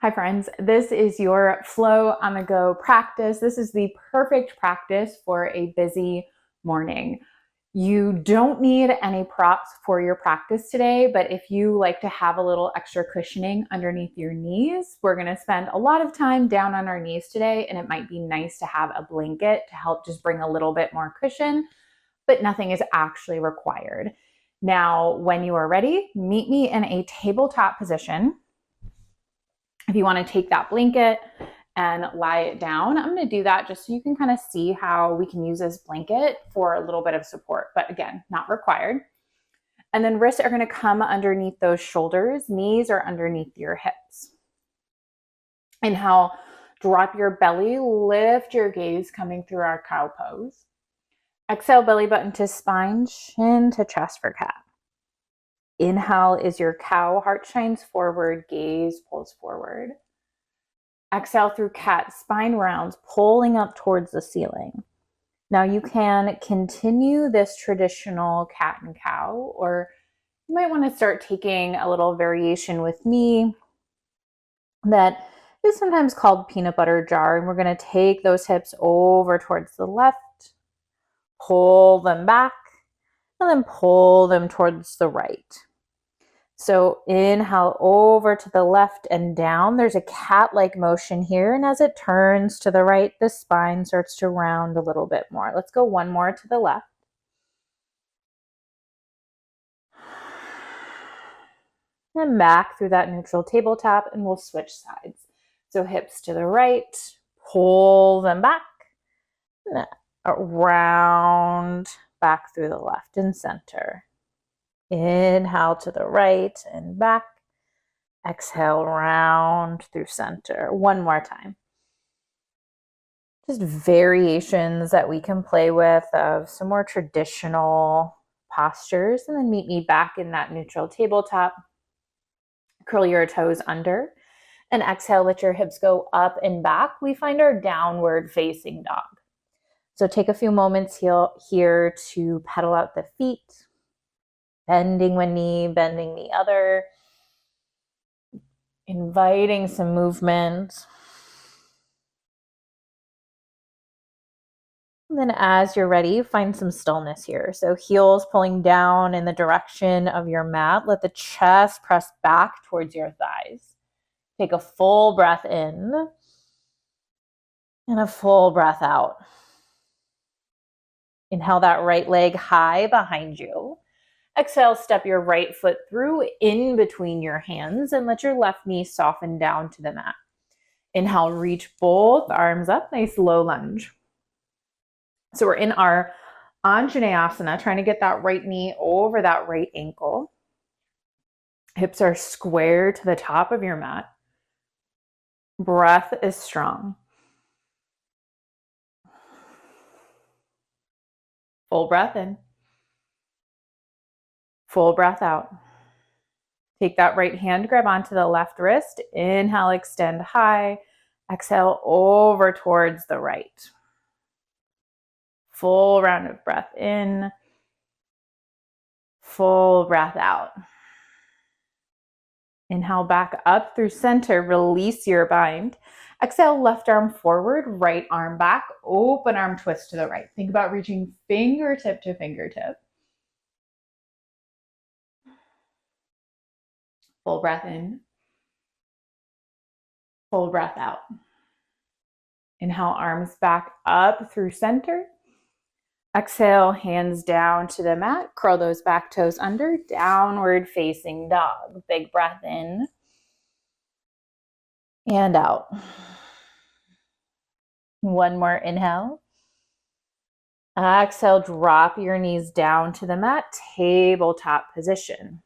Hi friends, this is your flow on the go practice. This is the perfect practice for a busy morning. You don't need any props for your practice today, but if you like to have a little extra cushioning underneath your knees, we're gonna spend a lot of time down on our knees today, and it might be nice to have a blanket to help just bring a little bit more cushion, but nothing is actually required. Now, when you are ready, meet me in a tabletop position. If you want to take that blanket and lie it down, I'm going to do that just so you can kind of see how we can use this blanket for a little bit of support, but again, not required. And then wrists are going to come underneath those shoulders, knees are underneath your hips. Inhale, drop your belly, lift your gaze coming through our cow pose. Exhale, belly button to spine, chin to chest for cat. Inhale is your cow, heart shines forward, gaze pulls forward. Exhale through cat, spine rounds, pulling up towards the ceiling. Now you can continue this traditional cat and cow, or you might want to start taking a little variation with me that is sometimes called peanut butter jar. And we're going to take those hips over towards the left, pull them back, and then pull them towards the right. So inhale over to the left and down. There's a cat-like motion here. And as it turns to the right, the spine starts to round a little bit more. Let's go one more to the left. And back through that neutral tabletop, and we'll switch sides. So hips to the right, pull them back, round back through the left and center. Inhale to the right and back. Exhale, round through center. One more time. Just variations that we can play with of some more traditional postures, and then meet me back in that neutral tabletop. Curl your toes under and exhale, let your hips go up and back. We find our downward facing dog. So take a few moments here to pedal out the feet, bending one knee, bending the other, inviting some movement. And then as you're ready, find some stillness here. So heels pulling down in the direction of your mat. Let the chest press back towards your thighs. Take a full breath in and a full breath out. Inhale that right leg high behind you. Exhale, step your right foot through in between your hands and let your left knee soften down to the mat. Inhale, reach both arms up, nice low lunge. So we're in our Anjaneyasana, trying to get that right knee over that right ankle. Hips are square to the top of your mat. Breath is strong. Full breath in. Full breath out. Take that right hand, grab onto the left wrist. Inhale, extend high. Exhale over towards the right. Full round of breath in. Full breath out. Inhale back up through center. Release your bind. Exhale, left arm forward, right arm back, open arm twist to the right. Think about reaching fingertip to fingertip. Full breath in. Full breath out. Inhale, arms back up through center. Exhale, hands down to the mat. Curl those back toes under. Downward facing dog. Big breath in and out. One more inhale. Exhale, drop your knees down to the mat. Tabletop position.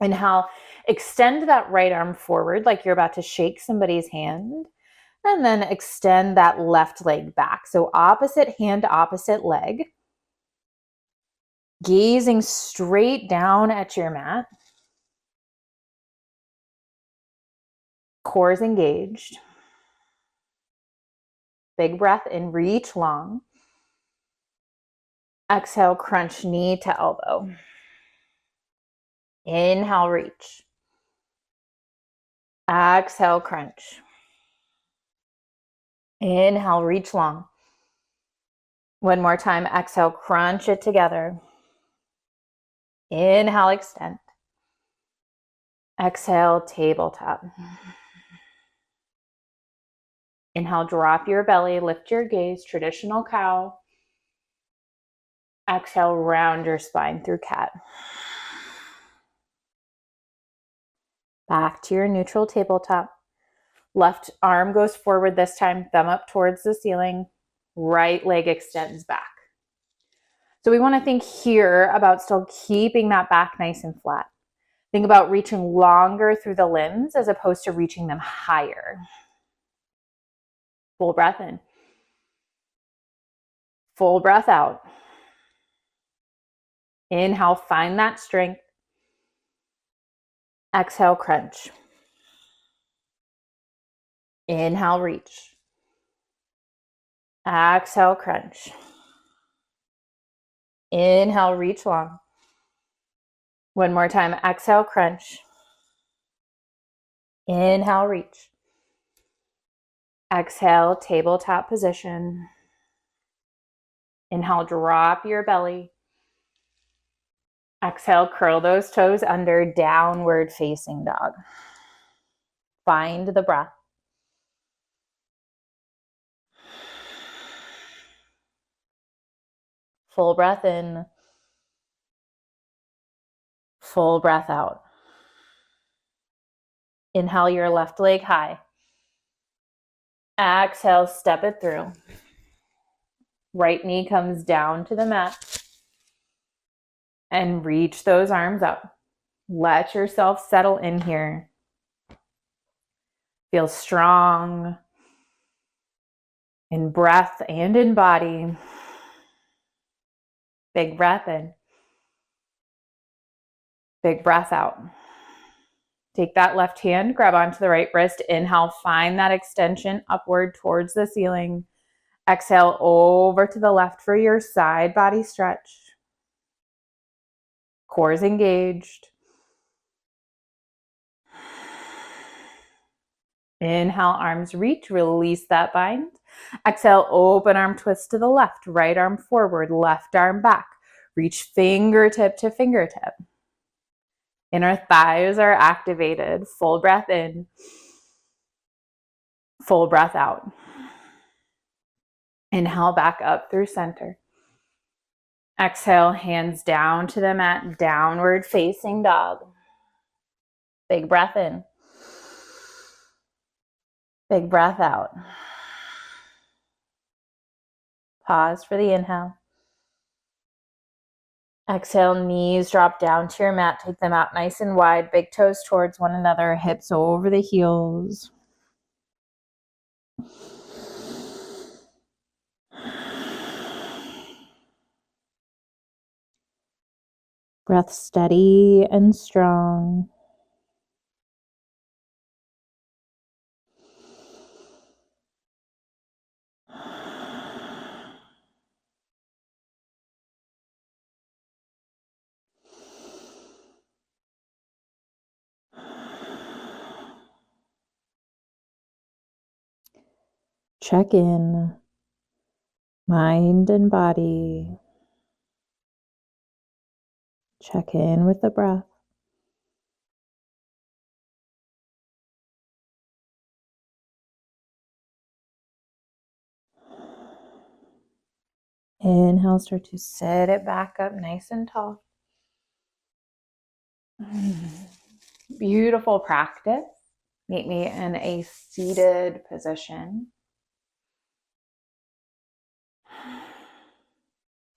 Inhale, extend that right arm forward like you're about to shake somebody's hand. And then extend that left leg back. So opposite hand, opposite leg. Gazing straight down at your mat. Core is engaged. Big breath in, reach long. Exhale, crunch knee to elbow. Inhale, reach. Exhale, crunch. Inhale, reach long. One more time, exhale, crunch it together. Inhale, extend. Exhale, tabletop. Inhale, drop your belly, lift your gaze, traditional cow. Exhale, round your spine through cat. Back to your neutral tabletop. Left arm goes forward this time, thumb up towards the ceiling. Right leg extends back. So we want to think here about still keeping that back nice and flat. Think about reaching longer through the limbs as opposed to reaching them higher. Full breath in. Full breath out. Inhale, find that strength. Exhale, crunch. Inhale, reach. Exhale, crunch. Inhale, reach long. One more time, exhale, crunch. Inhale, reach. Exhale, tabletop position. Inhale, drop your belly. Exhale, curl those toes under, downward facing dog. Find the breath. Full breath in. Full breath out. Inhale your left leg high. Exhale, step it through. Right knee comes down to the mat. And reach those arms up. Let yourself settle in here. Feel strong in breath and in body. Big breath in. Big breath out. Take that left hand, grab onto the right wrist. Inhale, find that extension upward towards the ceiling. Exhale over to the left for your side body stretch. Core is engaged. Inhale, arms reach, release that bind. Exhale, open arm twist to the left, right arm forward, left arm back. Reach fingertip to fingertip. Inner thighs are activated. Full breath in. Full breath out. Inhale back up through center. Exhale, hands down to the mat, downward facing dog. Big breath in. Big breath out. Pause for the inhale. Exhale, knees drop down to your mat. Take them out nice and wide. Big toes towards one another. Hips over the heels. Breath steady and strong. Check in, mind and body. Check in with the breath. Inhale, start to sit it back up nice and tall. Beautiful practice. Meet me in a seated position.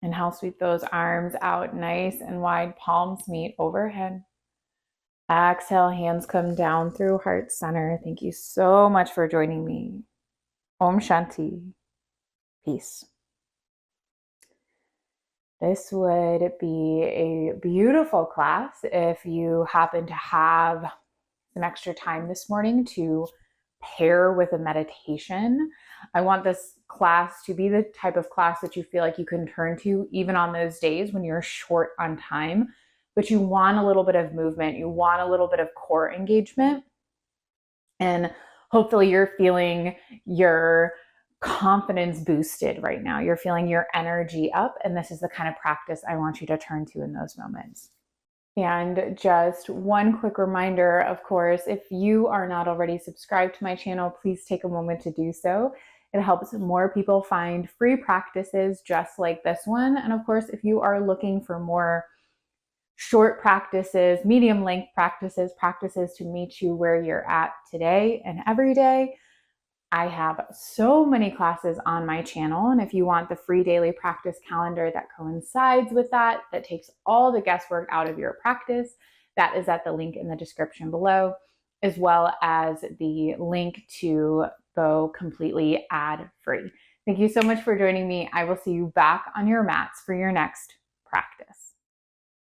Inhale, sweep those arms out nice and wide, palms meet overhead. Exhale, hands come down through heart center. Thank you so much for joining me. Om Shanti. Peace. This would be a beautiful class if you happen to have some extra time this morning to pair with a meditation. I want this class to be the type of class that you feel like you can turn to even on those days when you're short on time, but you want a little bit of movement, you want a little bit of core engagement. And hopefully you're feeling your confidence boosted right now. You're feeling your energy up, and this is the kind of practice I want you to turn to in those moments. And just one quick reminder, of course, if you are not already subscribed to my channel, please take a moment to do so. It helps more people find free practices just like this one. And of course, if you are looking for more short practices, medium length practices, practices to meet you where you're at today and every day, I have so many classes on my channel. And if you want the free daily practice calendar that coincides with that, that takes all the guesswork out of your practice, that is at the link in the description below, as well as the link to go completely ad free. Thank you so much for joining me. I will see you back on your mats for your next practice.